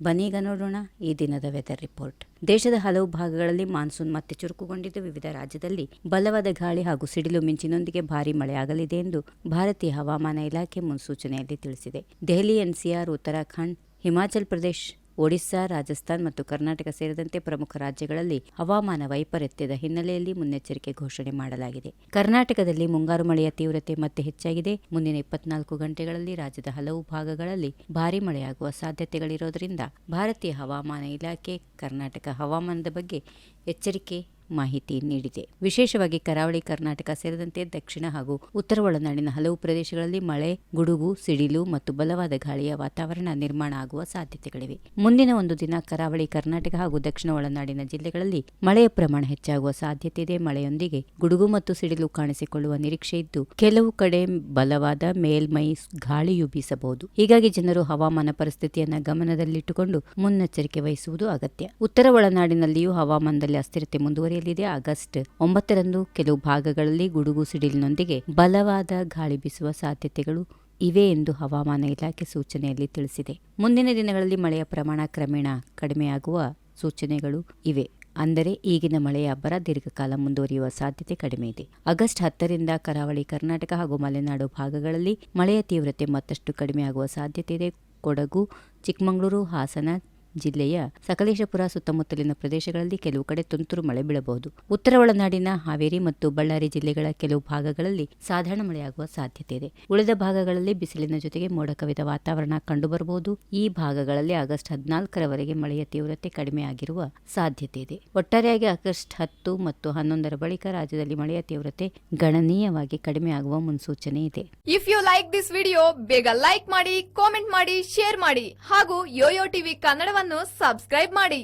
ಬನ್ನೀಗ ನೋಡೋಣ ಈ ದಿನದ ವೆದರ್ ರಿಪೋರ್ಟ್. ದೇಶದ ಹಲವು ಭಾಗಗಳಲ್ಲಿ ಮಾನ್ಸೂನ್ ಮತ್ತೆ ಚುರುಕುಗೊಂಡಿದ್ದು ವಿವಿಧ ರಾಜ್ಯದಲ್ಲಿ ಬಲವಾದ ಗಾಳಿ ಹಾಗೂ ಸಿಡಿಲು ಮಿಂಚಿನೊಂದಿಗೆ ಭಾರೀ ಮಳೆಯಾಗಲಿದೆ ಎಂದು ಭಾರತೀಯ ಹವಾಮಾನ ಇಲಾಖೆ ಮುನ್ಸೂಚನೆಯಲ್ಲಿ ತಿಳಿಸಿದೆ. ದೆಹಲಿ, ಎನ್ಸಿಆರ್, ಉತ್ತರಾಖಂಡ್, ಹಿಮಾಚಲ್ ಪ್ರದೇಶ್, ಒಡಿಶಾ, ರಾಜಸ್ಥಾನ್ ಮತ್ತು ಕರ್ನಾಟಕ ಸೇರಿದಂತೆ ಪ್ರಮುಖ ರಾಜ್ಯಗಳಲ್ಲಿ ಹವಾಮಾನ ವೈಪರೀತ್ಯದ ಹಿನ್ನೆಲೆಯಲ್ಲಿ ಮುನ್ನೆಚ್ಚರಿಕೆ ಘೋಷಣೆ ಮಾಡಲಾಗಿದೆ. ಕರ್ನಾಟಕದಲ್ಲಿ ಮುಂಗಾರು ಮಳೆಯ ತೀವ್ರತೆ ಮತ್ತೆ ಹೆಚ್ಚಾಗಿದೆ. ಮುಂದಿನ 24 ಗಂಟೆಗಳಲ್ಲಿ ರಾಜ್ಯದ ಹಲವು ಭಾಗಗಳಲ್ಲಿ ಭಾರೀ ಮಳೆಯಾಗುವ ಸಾಧ್ಯತೆಗಳಿರೋದ್ರಿಂದ ಭಾರತೀಯ ಹವಾಮಾನ ಇಲಾಖೆ ಕರ್ನಾಟಕ ಹವಾಮಾನದ ಬಗ್ಗೆ ಎಚ್ಚರಿಕೆ ಮಾಹಿತಿ ನೀಡಿದೆ. ವಿಶೇಷವಾಗಿ ಕರಾವಳಿ ಕರ್ನಾಟಕ ಸೇರಿದಂತೆ ದಕ್ಷಿಣ ಹಾಗೂ ಉತ್ತರ ಒಳನಾಡಿನ ಹಲವು ಪ್ರದೇಶಗಳಲ್ಲಿ ಮಳೆ, ಗುಡುಗು, ಸಿಡಿಲು ಮತ್ತು ಬಲವಾದ ಗಾಳಿಯ ವಾತಾವರಣ ನಿರ್ಮಾಣ ಆಗುವ ಸಾಧ್ಯತೆಗಳಿವೆ. ಮುಂದಿನ ಒಂದು ದಿನ ಕರಾವಳಿ ಕರ್ನಾಟಕ ಹಾಗೂ ದಕ್ಷಿಣ ಒಳನಾಡಿನ ಜಿಲ್ಲೆಗಳಲ್ಲಿ ಮಳೆಯ ಪ್ರಮಾಣ ಹೆಚ್ಚಾಗುವ ಸಾಧ್ಯತೆ ಇದೆ. ಮಳೆಯೊಂದಿಗೆ ಗುಡುಗು ಮತ್ತು ಸಿಡಿಲು ಕಾಣಿಸಿಕೊಳ್ಳುವ ನಿರೀಕ್ಷೆ ಇದ್ದು ಕೆಲವು ಕಡೆ ಬಲವಾದ ಮೇಲ್ಮೈ ಗಾಳಿಯು ಬೀಸಬಹುದು. ಹೀಗಾಗಿ ಜನರು ಹವಾಮಾನ ಪರಿಸ್ಥಿತಿಯನ್ನು ಗಮನದಲ್ಲಿಟ್ಟುಕೊಂಡು ಮುನ್ನೆಚ್ಚರಿಕೆ ವಹಿಸುವುದು ಅಗತ್ಯ. ಉತ್ತರ ಒಳನಾಡಿನಲ್ಲಿಯೂ ಹವಾಮಾನದಲ್ಲಿ ಅಸ್ಥಿರತೆ ಮುಂದುವರಿಯಲಿದೆ. ಆಗಸ್ಟ್ 9ರಂದು ಕೆಲವು ಭಾಗಗಳಲ್ಲಿ ಗುಡುಗು ಸಿಡಿಲಿನೊಂದಿಗೆ ಬಲವಾದ ಗಾಳಿ ಬೀಸುವ ಸಾಧ್ಯತೆಗಳು ಇವೆ ಎಂದು ಹವಾಮಾನ ಇಲಾಖೆ ಸೂಚನೆಯಲ್ಲಿ ತಿಳಿಸಿದೆ. ಮುಂದಿನ ದಿನಗಳಲ್ಲಿ ಮಳೆಯ ಪ್ರಮಾಣ ಕ್ರಮೇಣ ಕಡಿಮೆಯಾಗುವ ಸೂಚನೆಗಳು ಇವೆ. ಅಂದರೆ ಈಗಿನ ಮಳೆಯ ಅಬ್ಬರ ದೀರ್ಘಕಾಲ ಮುಂದುವರಿಯುವ ಸಾಧ್ಯತೆ ಕಡಿಮೆ ಇದೆ. ಆಗಸ್ಟ್ 10ರಿಂದ ಕರಾವಳಿ ಕರ್ನಾಟಕ ಹಾಗೂ ಮಲೆನಾಡು ಭಾಗಗಳಲ್ಲಿ ಮಳೆಯ ತೀವ್ರತೆ ಮತ್ತಷ್ಟು ಕಡಿಮೆಯಾಗುವ ಸಾಧ್ಯತೆ ಇದೆ. ಕೊಡಗು, ಚಿಕ್ಕಮಗಳೂರು, ಹಾಸನ ಜಿಲ್ಲೆಯ ಸಕಲೇಶಪುರ ಸುತ್ತಮುತ್ತಲಿನ ಪ್ರದೇಶಗಳಲ್ಲಿ ಕೆಲವು ಕಡೆ ತುಂತುರು ಮಳೆ ಬೀಳಬಹುದು. ಉತ್ತರ ಒಳನಾಡಿನ ಹಾವೇರಿ ಮತ್ತು ಬಳ್ಳಾರಿ ಜಿಲ್ಲೆಗಳ ಕೆಲವು ಭಾಗಗಳಲ್ಲಿ ಸಾಧಾರಣ ಮಳೆಯಾಗುವ ಸಾಧ್ಯತೆ ಇದೆ. ಉಳಿದ ಭಾಗಗಳಲ್ಲಿ ಬಿಸಿಲಿನ ಜೊತೆಗೆ ಮೋಡ ಕವಿದ ವಾತಾವರಣ ಕಂಡುಬರಬಹುದು. ಈ ಭಾಗಗಳಲ್ಲಿ ಆಗಸ್ಟ್ 14ರವರೆಗೆ ಮಳೆಯ ತೀವ್ರತೆ ಕಡಿಮೆಯಾಗಿರುವ ಸಾಧ್ಯತೆ ಇದೆ. ಒಟ್ಟಾರೆಯಾಗಿ ಆಗಸ್ಟ್ 10 ಮತ್ತು 11ರ ಬಳಿಕ ರಾಜ್ಯದಲ್ಲಿ ಮಳೆಯ ತೀವ್ರತೆ ಗಣನೀಯವಾಗಿ ಕಡಿಮೆಯಾಗುವ ಮುನ್ಸೂಚನೆ ಇದೆ. If you like this video, ಬೇಗ ಲೈಕ್ ಮಾಡಿ, ಕಾಮೆಂಟ್ ಮಾಡಿ, ಶೇರ್ ಮಾಡಿ ಹಾಗೂ ಯೋಯೋ ಟಿವಿ ಕನ್ನಡವನ್ನು ಸಬ್ಸ್ಕ್ರೈಬ್ ಮಾಡಿ.